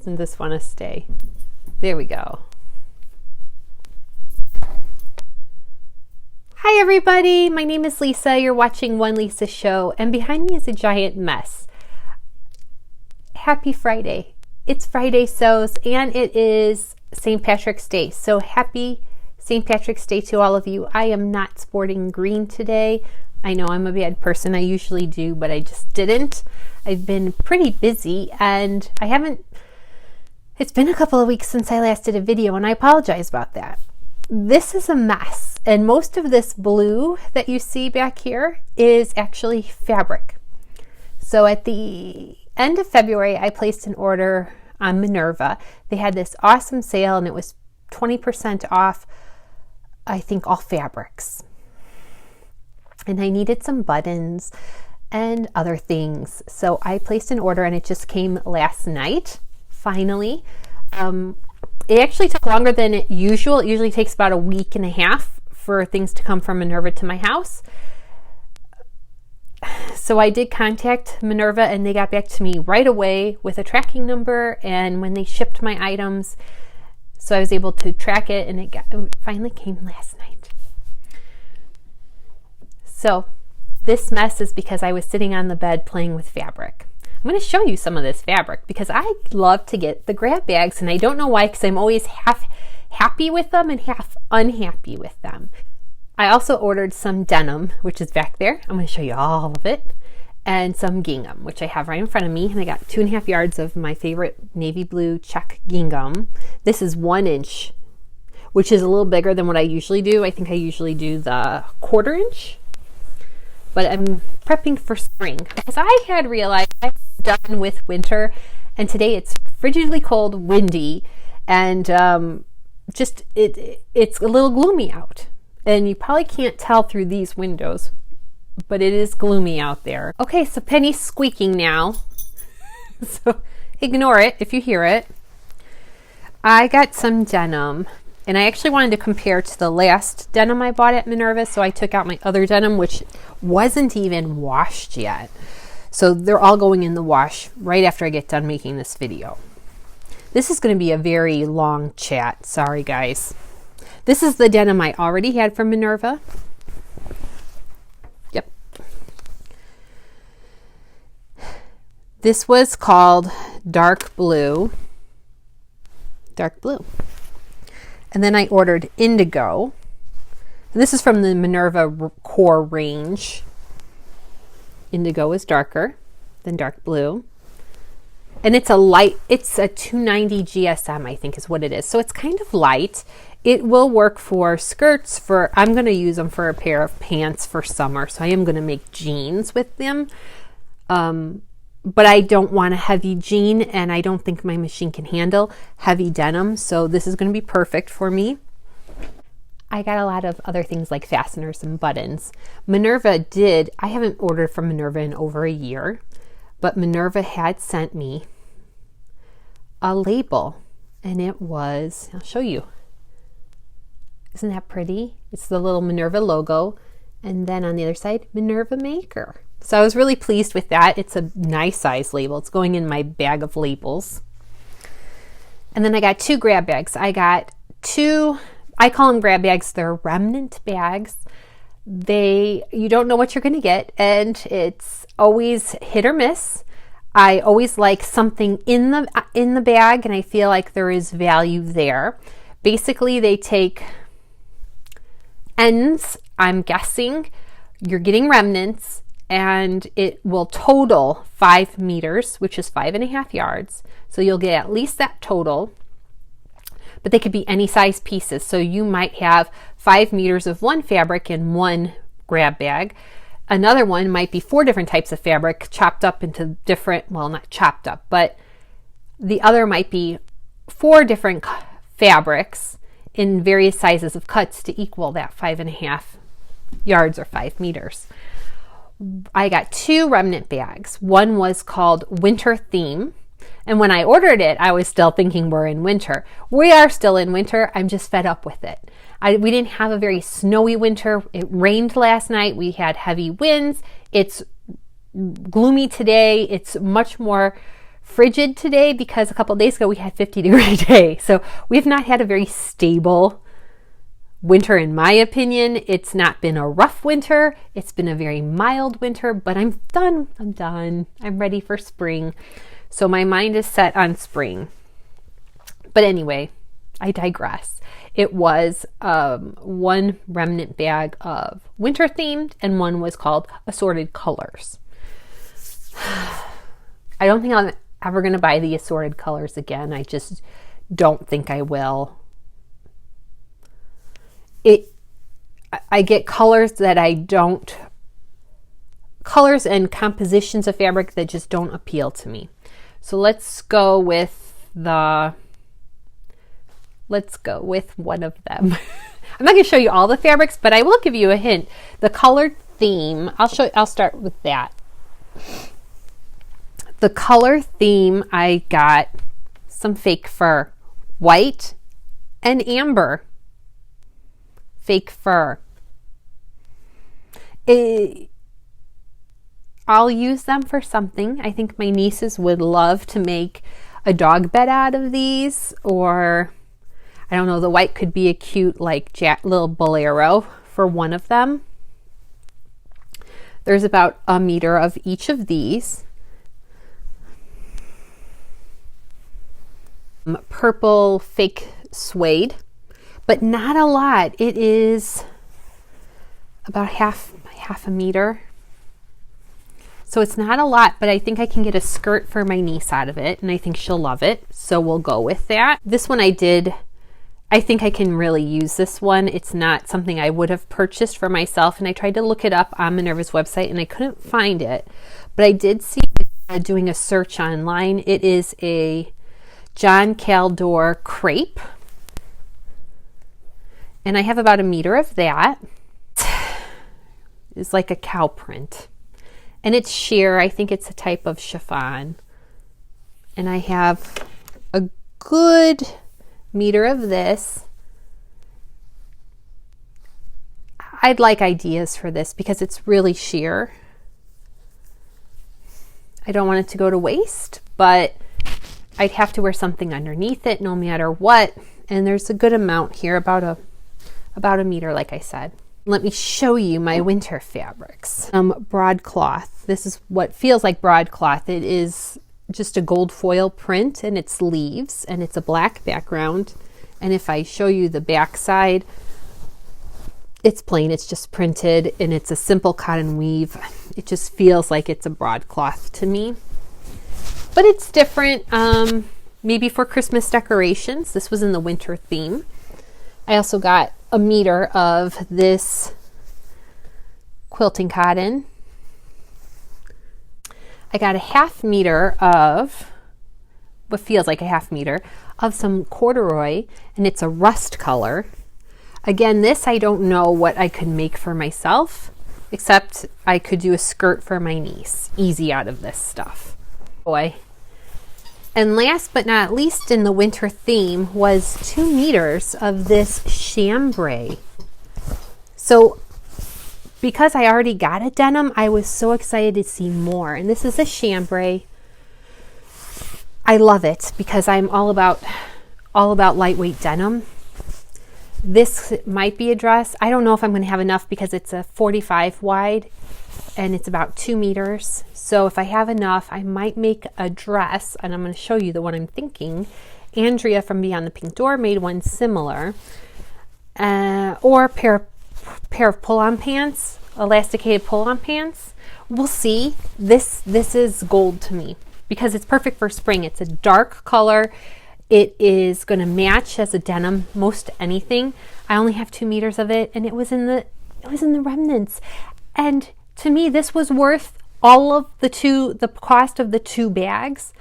Doesn't this want to stay? There we go. Hi everybody, my name is Lisa. You're watching One Lisa Show, and behind me is a giant mess. Happy Friday. It's Friday Sews, and it is St. Patrick's Day. So happy St. Patrick's Day to all of you. I am not sporting green today. I know I'm a bad person. I usually do, but I just didn't. I've been pretty busy, and it's been a couple of weeks since I last did a video, and I apologize about that. This is a mess, and most of this blue that you see back here is actually fabric. So at the end of February, I placed an order on Minerva. They had this awesome sale, and it was 20% off, I think, all fabrics. And I needed some buttons and other things. So I placed an order, and it just came last night, finally. It actually took longer than usual. It usually takes about a week and a half for things to come from Minerva to my house. So I did contact Minerva, and they got back to me right away with a tracking number and when they shipped my items. So I was able to track it, and it finally came last night. So this mess is because I was sitting on the bed playing with fabric. I'm going to show you some of this fabric because I love to get the grab bags, and I don't know why, because I'm always half happy with them and half unhappy with them. I also ordered some denim, which is back there. I'm going to show you all of it, and some gingham, which I have right in front of me. And I got 2.5 yards of my favorite navy blue check gingham. This is 1 inch, which is a little bigger than what I usually do. I think I usually do the 1/4 inch. But I'm prepping for spring because I had realized I'm done with winter, and today it's frigidly cold, windy, and it's a little gloomy out. And you probably can't tell through these windows, but it is gloomy out there. Okay, so Penny's squeaking now, so ignore it if you hear it. I got some denim. And I actually wanted to compare to the last denim I bought at Minerva, so I took out my other denim, which wasn't even washed yet. So they're all going in the wash right after I get done making this video. This is going to be a very long chat. Sorry, guys. This is the denim I already had from Minerva. Yep. This was called Dark Blue. Dark Blue. And then I ordered Indigo. And this is from the Minerva Core range. Indigo is darker than Dark Blue. And it's a 290 GSM, I think is what it is. So it's kind of light. It will work for skirts. I'm going to use them for a pair of pants for summer. So I am going to make jeans with them. But I don't want a heavy jean, and I don't think my machine can handle heavy denim, so this is going to be perfect for me. I got a lot of other things like fasteners and buttons. I haven't ordered from Minerva in over a year, but Minerva had sent me a label, and I'll show you. Isn't that pretty? It's the little Minerva logo, and then on the other side, Minerva Maker. So I was really pleased with that. It's a nice size label. It's going in my bag of labels. And then I got 2 grab bags. I got 2, I call them grab bags. They're remnant bags. You don't know what you're going to get, and it's always hit or miss. I always like something in the bag, and I feel like there is value there. Basically, they take ends, I'm guessing. You're getting remnants, and it will total 5 meters, which is 5.5 yards. So you'll get at least that total, but they could be any size pieces. So you might have 5 meters of one fabric in one grab bag. Another one might be 4 different types of fabric chopped up into different, well, not chopped up, but the other might be 4 different fabrics in various sizes of cuts to equal that 5.5 yards or 5 meters. I got 2 remnant bags. One was called Winter Theme. And when I ordered it, I was still thinking we're in winter. We are still in winter. I'm just fed up with it. We didn't have a very snowy winter. It rained last night. We had heavy winds. It's gloomy today. It's much more frigid today because a couple days ago we had 50-degree day. So we've not had a very stable winter, in my opinion. It's not been a rough winter. It's been a very mild winter, but I'm done. I'm ready for spring. So my mind is set on spring. But anyway, I digress. It was one remnant bag of winter themed and one was called assorted colors. I don't think I'm ever going to buy the assorted colors again. I just don't think I will. I get colors that colors and compositions of fabric that just don't appeal to me. So let's go with one of them. I'm not going to show you all the fabrics, but I will give you a hint. The colored theme, I'll start with that. The color theme, I got some fake fur, white and amber. Fake fur. I'll use them for something. I think my nieces would love to make a dog bed out of these, or I don't know, the white could be a cute like little bolero for one of them. There's about a meter of each of these. Purple fake suede, but not a lot. It is about half a meter. So it's not a lot, but I think I can get a skirt for my niece out of it, and I think she'll love it. So we'll go with that. This one I think I can really use this one. It's not something I would have purchased for myself, and I tried to look it up on Minerva's website and I couldn't find it, but I did see doing a search online. It is a John Caldor crepe, and I have about a meter of that. It's like a cow print, and it's sheer. I think it's a type of chiffon, and I have a good meter of this. I'd like ideas for this because it's really sheer. I don't want it to go to waste, but I'd have to wear something underneath it no matter what. And there's a good amount here, about a meter, like I said. Let me show you my winter fabrics. Broadcloth. This is what feels like broadcloth. It is just a gold foil print, and it's leaves, and it's a black background. And if I show you the back side, it's plain. It's just printed, and it's a simple cotton weave. It just feels like it's a broadcloth to me. But it's different, maybe for Christmas decorations. This was in the winter theme. I also got a meter of this quilting cotton. I got a half meter of what feels like a half meter of some corduroy, and it's a rust color. Again, this I don't know what I could make for myself, except I could do a skirt for my niece. Easy out of this stuff. Boy. And last but not least in the winter theme was 2 meters of this chambray. So because I already got a denim, I was so excited to see more. And this is a chambray. I love it because I'm all about lightweight denim. This might be a dress. I don't know if I'm going to have enough because it's a 45 wide and it's about 2 meters. So if I have enough, I might make a dress, and I'm going to show you the one I'm thinking. Andrea from Beyond the Pink Door made one similar, or a pair of pull-on pants, elasticated pull-on pants. We'll see. This is gold to me because it's perfect for spring. It's a dark color. It is going to match as a denim most anything. I only have 2 meters of it, and it was in the remnants. And to me, this was worth all of the cost of the 2 bags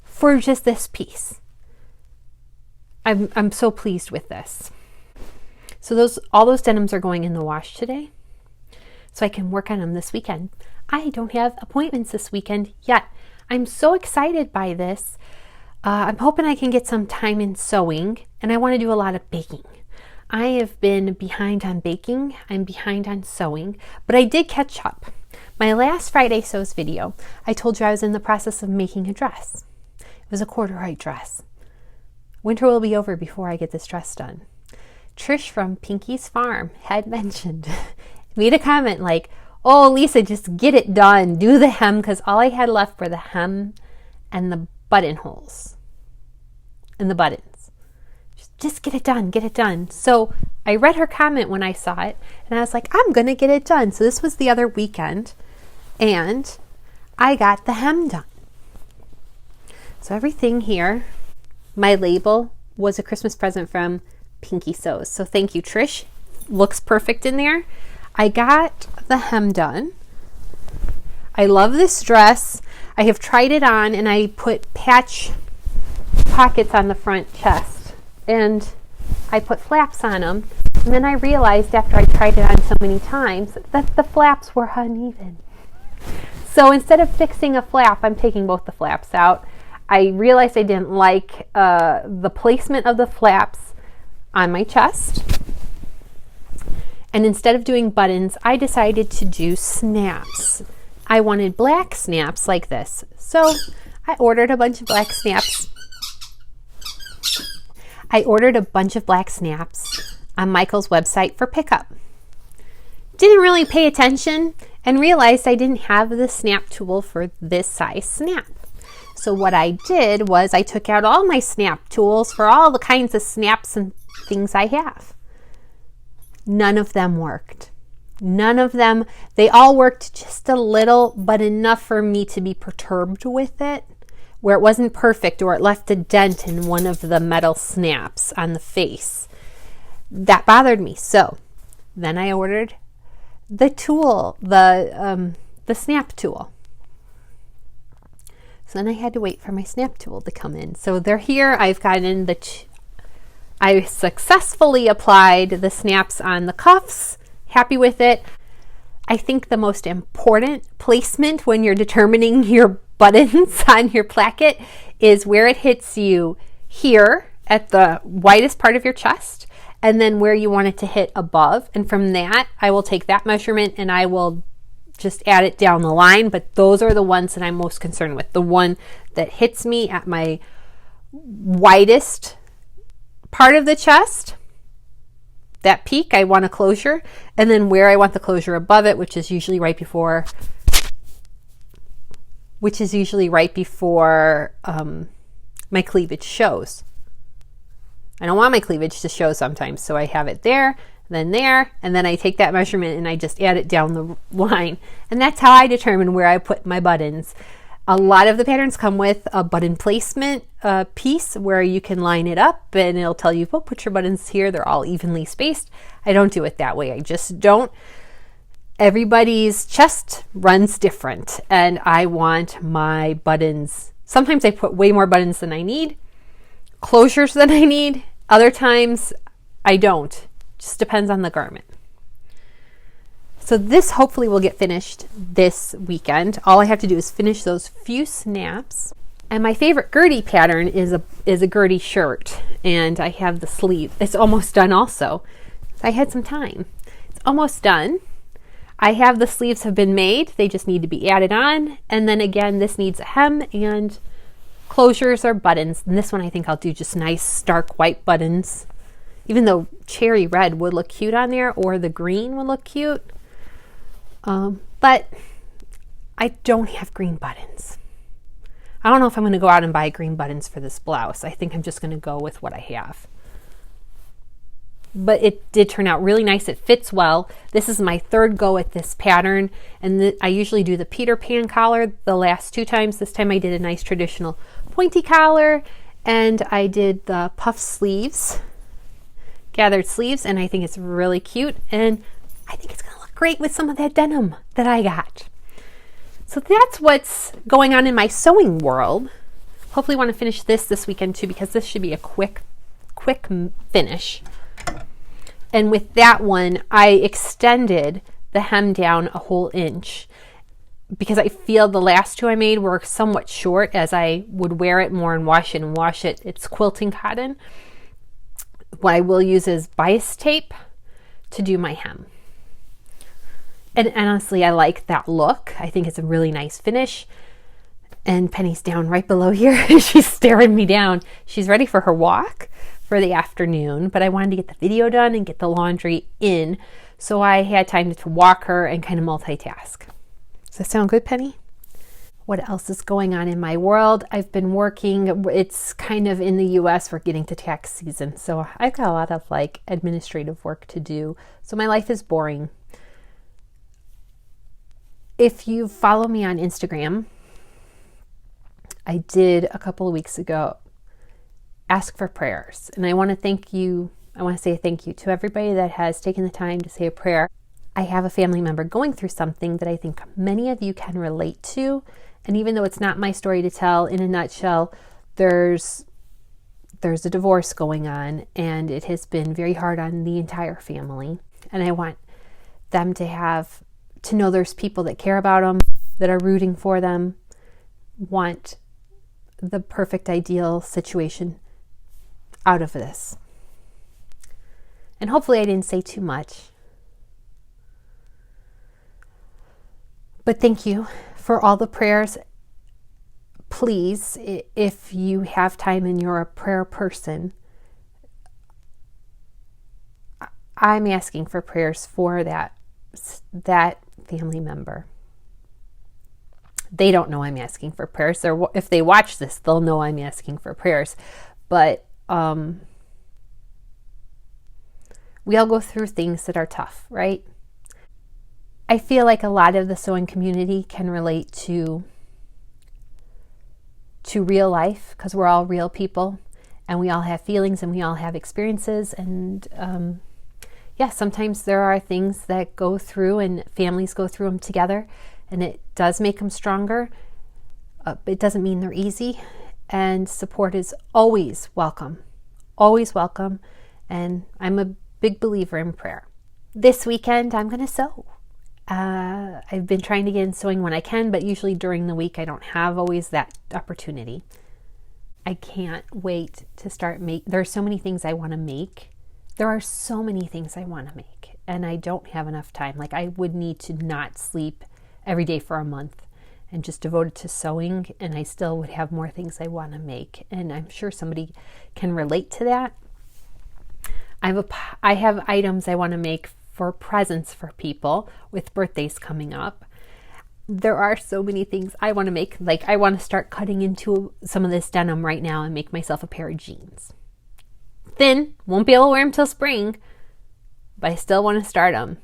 for just this piece. I'm so pleased with this. So all those denims are going in the wash today, so I can work on them this weekend. I don't have appointments this weekend yet. I'm so excited by this. I'm hoping I can get some time in sewing, and I want to do a lot of baking. I have been behind on baking. I'm behind on sewing, but I did catch up. My last Friday Sews video, I told you I was in the process of making a dress. was a corduroy dress. Winter will be over before I get this dress done. Trish from Pinky's Farm had mentioned, made a comment like, oh, Lisa, just get it done. Do the hem, because all I had left were the hem and the buttonholes and the buttons. Just get it done, get it done. So I read her comment when I saw it, and I was like, I'm going to get it done. So this was the other weekend, and I got the hem done. So everything here, my label was a Christmas present from Pinky Sews. So thank you, Trish. Looks perfect in there. I got the hem done. I love this dress. I have tried it on, and I put patch pockets on the front chest, and I put flaps on them. And then I realized after I tried it on so many times that the flaps were uneven. So instead of fixing a flap, I'm taking both the flaps out. I realized I didn't like the placement of the flaps on my chest. And instead of doing buttons, I decided to do snaps. I wanted black snaps like this. So I ordered a bunch of black snaps. On Michael's website for pickup. Didn't really pay attention and realized I didn't have the snap tool for this size snap. So what I did was I took out all my snap tools for all the kinds of snaps and things I have. None of them worked. None of them. They all worked just a little, but enough for me to be perturbed with it, where it wasn't perfect or it left a dent in one of the metal snaps on the face. That bothered me. So then I ordered the tool, the snap tool. So then I had to wait for my snap tool to come in. So they're here. I've gotten I successfully applied the snaps on the cuffs. Happy with it. I think the most important placement when you're determining your buttons on your placket is where it hits you here at the widest part of your chest, and then where you want it to hit above. And from that, I will take that measurement and I will just add it down the line. But those are the ones that I'm most concerned with. The one that hits me at my widest part of the chest, that peak, I want a closure. And then where I want the closure above it, which is usually right before my cleavage shows. I don't want my cleavage to show sometimes, so I have it there, and then I take that measurement and I just add it down the line. And that's how I determine where I put my buttons. A lot of the patterns come with a button placement piece where you can line it up and it'll tell you, well, put your buttons here. They're all evenly spaced. I don't do it that way. I just don't. Everybody's chest runs different, and I want my buttons. Sometimes I put way more buttons than I need, closures than I need. Other times I don't. Just depends on the garment. So this hopefully will get finished this weekend. All I have to do is finish those few snaps. And my favorite Gertie pattern is a Gertie shirt, and I have the sleeve. It's almost done also. I had some time. It's almost done. I have the sleeves have been made. They just need to be added on. And then again, this needs a hem and closures or buttons. And this one I think I'll do just nice stark white buttons. Even though cherry red would look cute on there, or the green would look cute. But I don't have green buttons. I don't know if I'm going to go out and buy green buttons for this blouse. I think I'm just going to go with what I have. But it did turn out really nice. It fits well. This is my third go at this pattern, and I usually do the Peter Pan collar the last two times. This time I did a nice traditional pointy collar, and I did the puff sleeves, gathered sleeves, and I think it's really cute, and I think it's going to look great with some of that denim that I got. So that's what's going on in my sewing world. Hopefully want to finish this weekend too, because this should be a quick finish. And with that one, I extended the hem down a whole inch because I feel the last two I made were somewhat short as I would wear it more and wash it. It's quilting cotton. What I will use is bias tape to do my hem. And honestly, I like that look. I think it's a really nice finish. And Penny's down right below here. She's staring me down. She's ready for her walk for the afternoon, but I wanted to get the video done and get the laundry in, so I had time to walk her and kind of multitask. Does that sound good, Penny? What else is going on in my world? I've been working. It's kind of in the US, we're getting to tax season, so I've got a lot of like administrative work to do. So my life is boring. If you follow me on Instagram, I did a couple of weeks ago ask for prayers, and I want to say thank you to everybody that has taken the time to say a prayer. I have a family member going through something that I think many of you can relate to. And even though it's not my story to tell, in a nutshell, there's a divorce going on, and it has been very hard on the entire family. And I want them to know there's people that care about them, that are rooting for them, want the perfect ideal situation out of this. And hopefully I didn't say too much. But thank you for all the prayers. Please, if you have time and you're a prayer person, I'm asking for prayers for that family member. They don't know I'm asking for prayers. If they watch this, they'll know I'm asking for prayers. But we all go through things that are tough, right? I feel like a lot of the sewing community can relate to real life, because we're all real people and we all have feelings and we all have experiences. And sometimes there are things that go through and families go through them together, and it does make them stronger. It doesn't mean they're easy, and support is always welcome. Always welcome. And I'm a big believer in prayer. This weekend, I'm going to sew. I've been trying to get in sewing when I can, but usually during the week I don't have always that opportunity. I can't wait to start There are so many things I want to make. There are so many things I want to make, and I don't have enough time. Like, I would need to not sleep every day for a month and just devote it to sewing, and I still would have more things I want to make. And I'm sure somebody can relate to that. I have items I want to make for presents for people with birthdays coming up. There are so many things I want to make. Like, I want to start cutting into some of this denim right now and make myself a pair of jeans. Thin, won't be able to wear them till spring, but I still want to start them.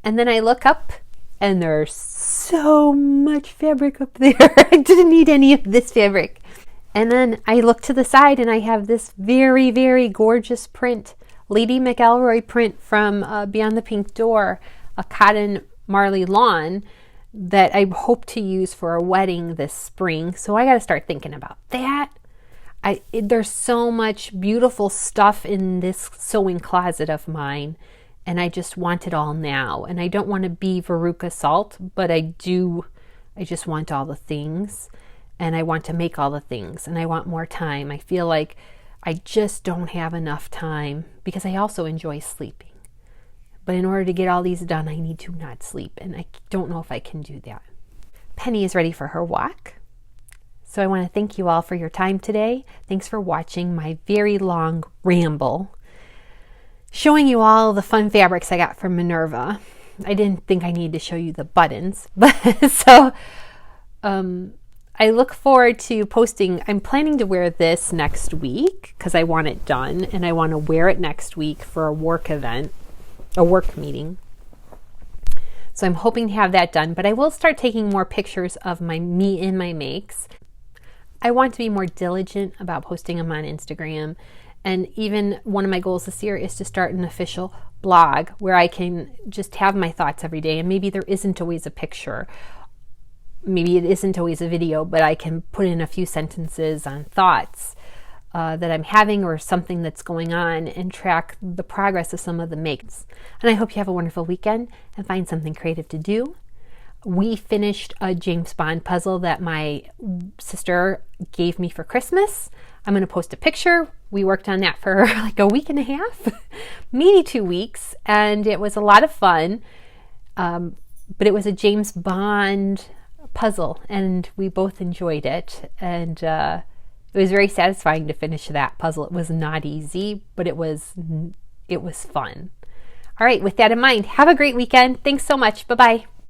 And then I look up and there's so much fabric up there. I didn't need any of this fabric. And then I look to the side and I have this very, very gorgeous print, Lady McElroy print from Beyond the Pink Door, a cotton Marley lawn that I hope to use for a wedding this spring. So I got to start thinking about that. There's so much beautiful stuff in this sewing closet of mine, and I just want it all now. And I don't want to be Veruca Salt, but I just want all the things, and I want to make all the things, and I want more time. I feel like I just don't have enough time, because I also enjoy sleeping. But in order to get all these done, I need to not sleep, and I don't know if I can do that. Penny is ready for her walk. So I want to thank you all for your time today. Thanks for watching my very long ramble, showing you all the fun fabrics I got from Minerva. I didn't think I needed to show you the buttons, but I look forward to posting. I'm planning to wear this next week because I want it done, and I want to wear it next week for a work event, a work meeting. So I'm hoping to have that done, but I will start taking more pictures of me in my makes. I want to be more diligent about posting them on Instagram. And even one of my goals this year is to start an official blog where I can just have my thoughts every day. And maybe there isn't always a picture. Maybe it isn't always a video, but I can put in a few sentences on thoughts that I'm having or something that's going on, and track the progress of some of the makes. And I hope you have a wonderful weekend and find something creative to do. We finished a James Bond puzzle that my sister gave me for Christmas. I'm going to post a picture. We worked on that for like a week and a half, maybe 2 weeks, and it was a lot of fun. But it was a James Bond puzzle, and we both enjoyed it. And it was very satisfying to finish that puzzle. It was not easy, but it was fun. All right, with that in mind, have a great weekend. Thanks so much. Bye-bye.